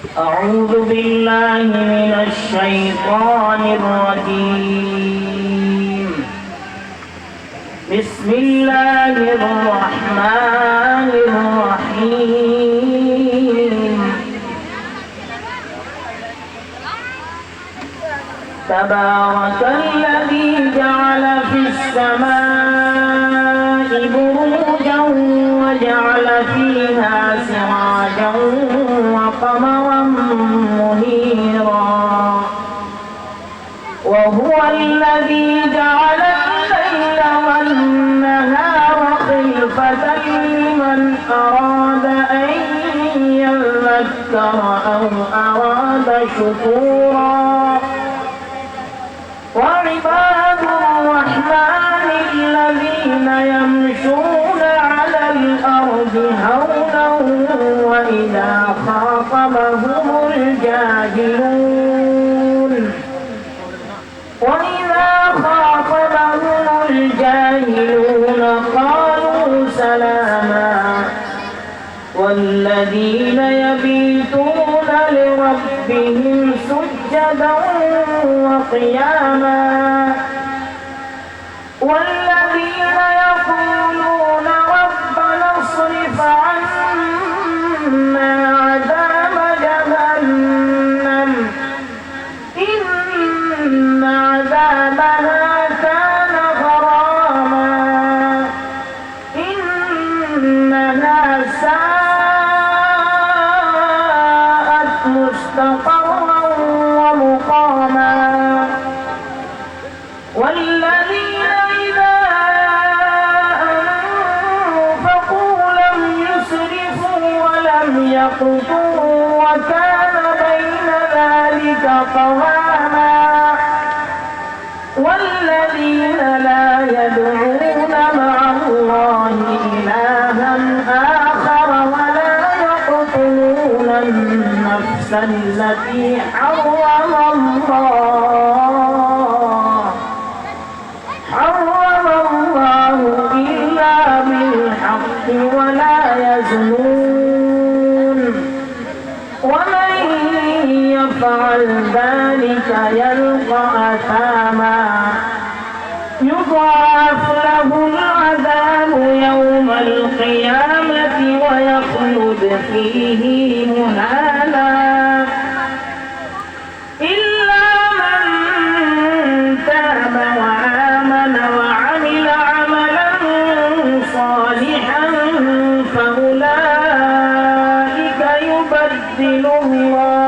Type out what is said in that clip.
أعوذ بالله من الشيطان الرجيم. بسم الله الرحمن الرحيم. تبارك الذي جعل في السماء بروجا وجعل فيها سراجا وقمرا منيرا، وهو الذي جعل الليل والنهار خلفة لمن أراد أن يذكر أو أراد شكورا. وعباد الرحمن الذين يمشون على الأرض هونا وإذا خاطبهم الجاهلون قالوا سلاما. والذين يبيتون لربهم سجدا وقياما، والذين يقولون ربنا اصرف عنا عذاب جهنم إن عذابها كان غراما إنها ساءت مستقرا ومقاما. والذين إذا أنفقوا لم يسرفوا ولم يقتروا وكان بين ذلك قواما. والذين لا يدعون مع الله إلها آخر ولا يقتلون النفس التي حرم الله إلا بالحق ولا يزنون، ومن يفعل ذلك يلقى أثاما يضاعف له العذاب يوم القيامة ويخلد فيه مهانا إلا من تاب وآمن وعمل عملا صالحا فأولئك يبدل الله